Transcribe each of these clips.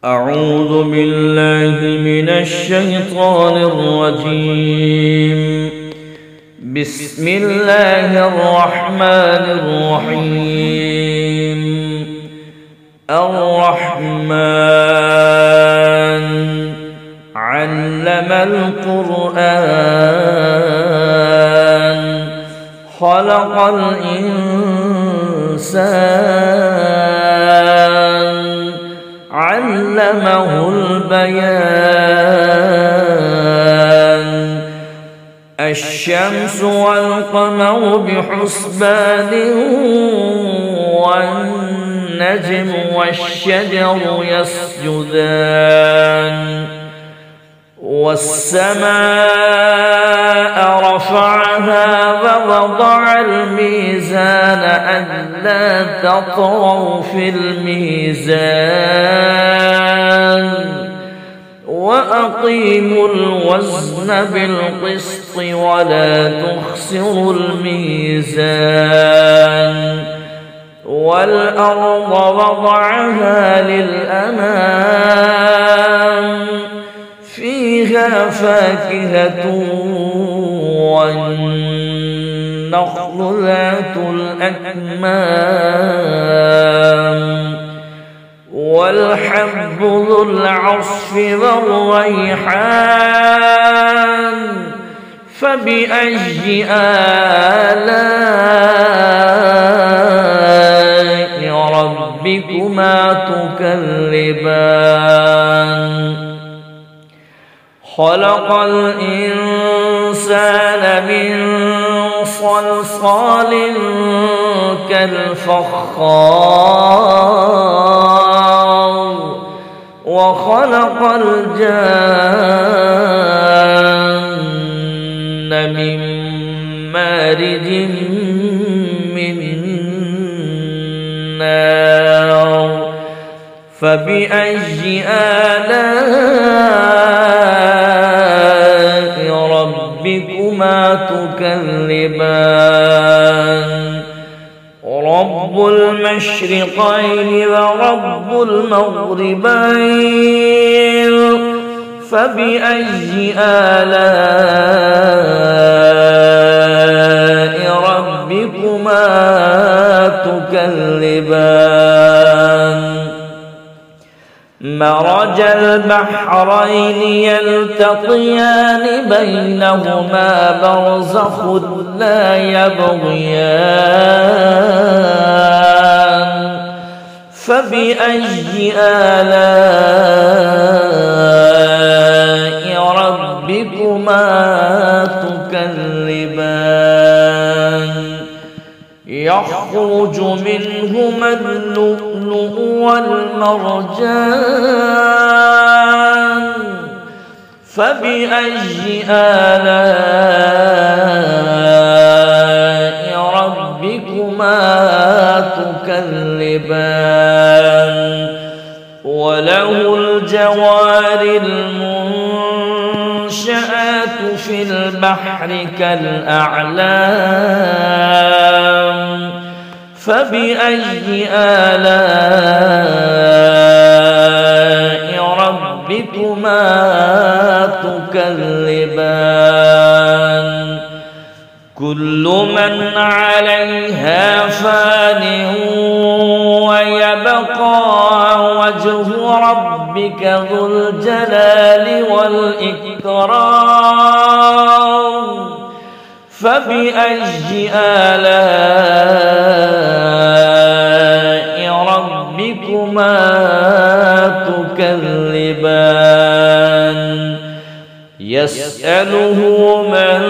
أعوذ بالله من الشيطان الرجيم. بسم الله الرحمن الرحيم. الرحمن علم القرآن خلق الإنسان علمه البيان. الشمس والقمر بحسبان والنجم والشجر يسجدان. والسماء رفعها ووضع الميزان ألا تطغوا في الميزان وأقيموا الوزن بالقسط ولا تخسروا الميزان. والأرض وضعها للأنام فيها فاكهة والنخل ذات الأكمام والحب ذو العصف والريحان. فبأي آلاء ربكما تكذبان؟ خلق الإنسان من صلصال كالفخار وخلق الجان من مارج من نار. فبأي آلاء ربكما تكذبان؟ رب المشرقين ورب المغربين. فبأي آلاء ربكما تكذبان؟ مرج البحرين يلتقيان بينهما برزخ لا يبغيان. فبأي آلاء ربكما تكذبان؟ يخرج منهما اللؤلؤ والمرجان. فبأي آلاء ربكما تكذبان؟ وله الجوار المنشآت في البحر كالأعلام. فبأي آلاء ربكما تكذبان؟ كل من عليها فان ويبقى وجه ربك ذو الجلال والإكرام. فبأي آلاء ربكما تكذبان؟ يسأله من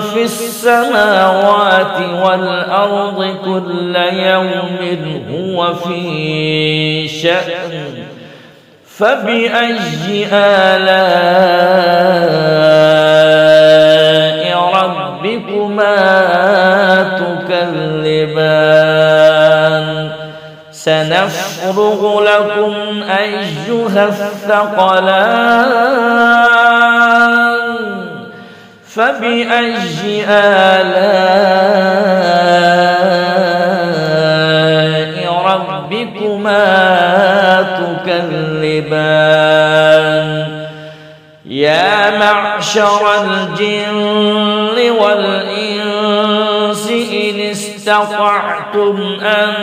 في السماوات والأرض كل يوم هو في شأن. فبأي آلاء ربكما تكذبان؟ سنفرغ لكم أيها الثقلان. فبأي آلاء ربكما تكذبان يا معشر الجن والإنس إن استطعتم أن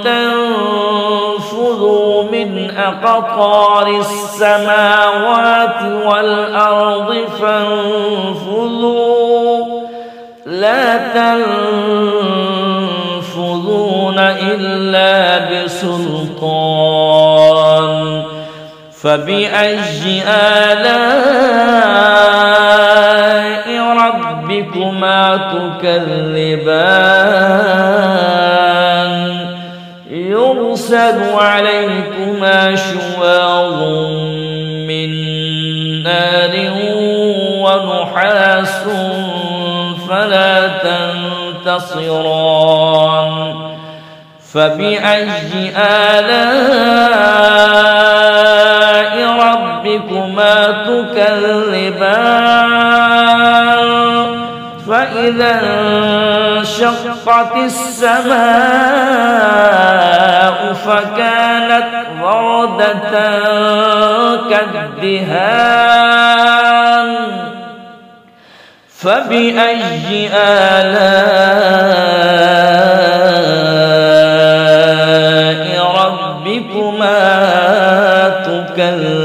تنفذوا من أقطار السماوات والأرض فانفذوا لا تنفذون إلا بسلطان فبأي آلاء ربكما تكذبان يرسل عليكما شواظ من نار ونحاس فلا تنتصران فبأي آلاء ربكما تكذبان فإذا انشقت السماء فكانت وردة كالدهان فبأي آلاء ربكما تكذبان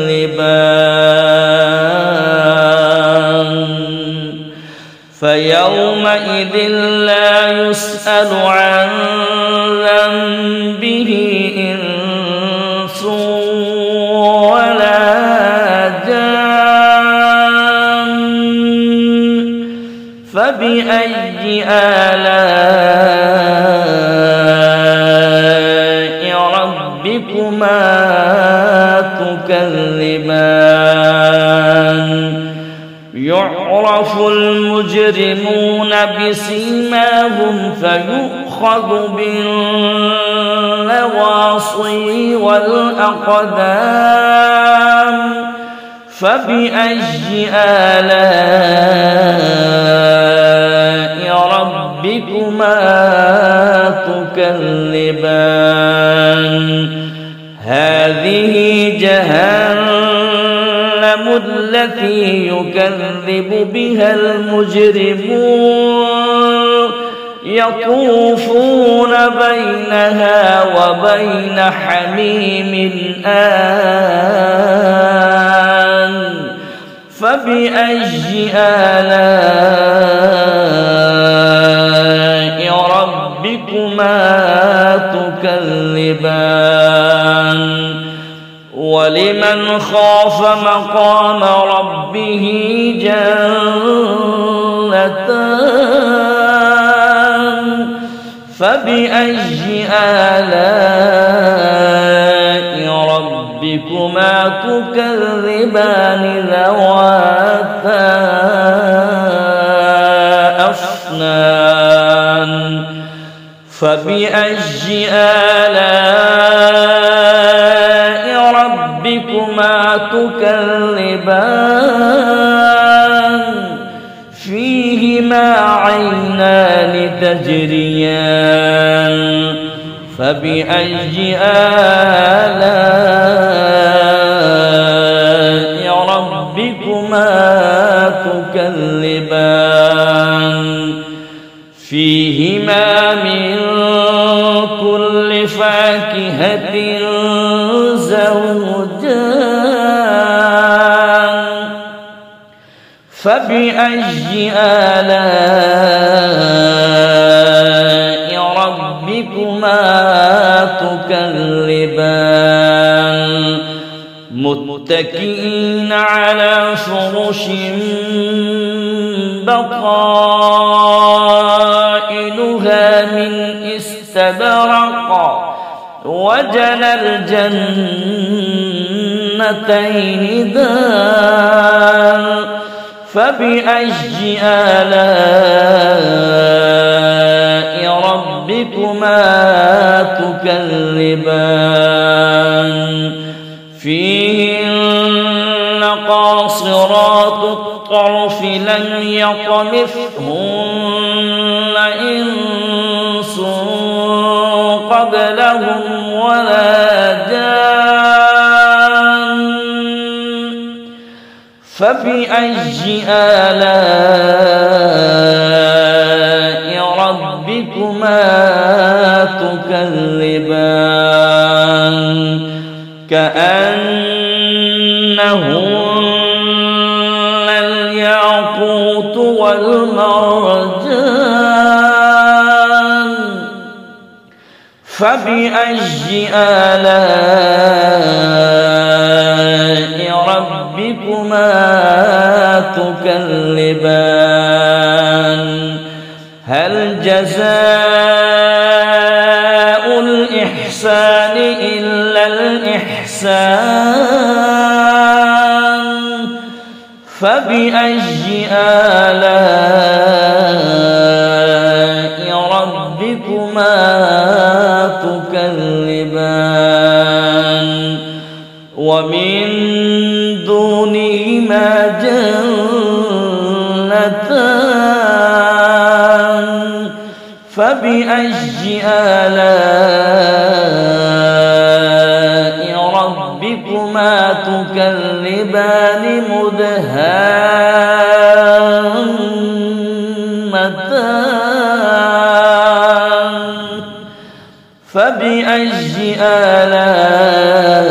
فيومئذ لا يسأل عن ذنبه إنس ولا جان فبأي آلاء ربكما تكذبان يعرف المجرمون بسيماهم فيؤخذ بالنواصي والأقدام فبأي آلاء ربكما تكذبان هذه جهنم التي يكذب بها المجرمون يطوفون بينها وبين حميم آن فبأي آلاء ربكما تكذبان ولمن خاف مقام ربه جنتان فبأي آلاء ربكما تكذبان ذواتا أفنان فبأي آلاء ربكما تكذبان فيهما عينان تجريان فبأي آلاء ربكما تكذبان فيهما من كل فاكهة زوجان فبأي آلاء ربكما تكذبان متكئين على فرش بطائنها من استبرق وجنى الجنتين دان فبأي آلاء ربكما تكذبان فيهن قاصرات الطرف لم يطمثهن إنس قبلهم ولا جان فبأي آلاء ربكما تكذبان كأنهن الياقوت والمرجان فبأي آلاء ربكما تكذبان هل جزاء الإحسان إلا الإحسان فبأي آلاء ربكما تكذبان ومن دونهما جنتان فبأي آلاء ربكما تكذبان مدهامتان فبأي آلاء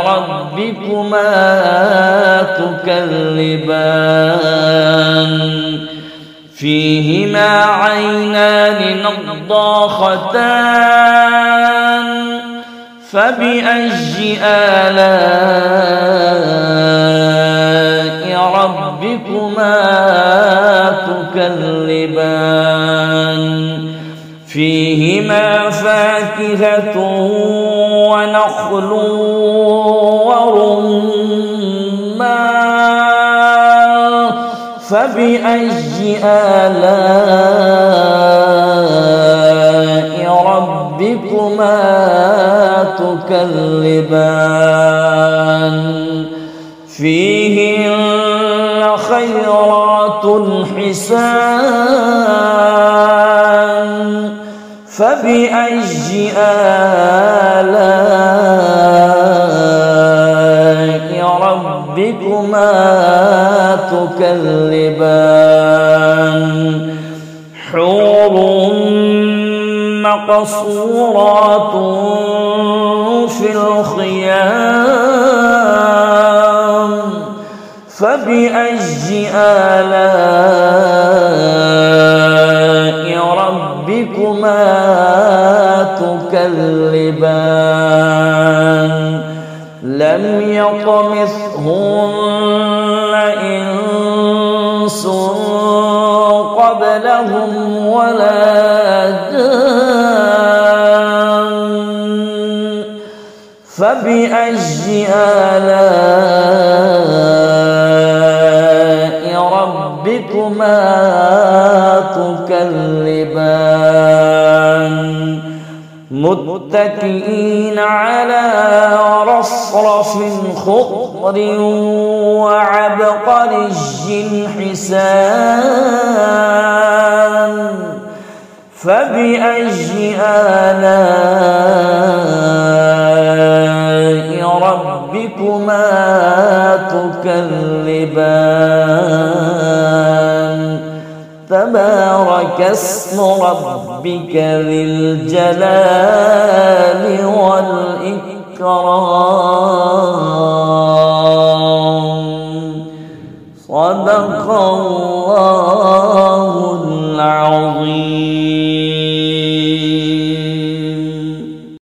ربكما تكذبان فيهما عينان نضاختان فبأي آلاء ربكما تكذبان فيهما فاكهة ونخل ورمان فبأي آلاء ربكما تكذبان فيهن خيرات حسان فبأي آلاء ربكما تكذبان حور مقصورات في الخيام فبأي آلاء ربكما تكذبان لم يطمثهن إنس قبلهم ولا جان فبأي آلاء ربكما تكذبان متكئين على رصرف خضر وعبقري حسان فبأي آلاء ربكما تكذبان تبارك اسم ربك ذي الجلال والإكرام صدق الله العظيم.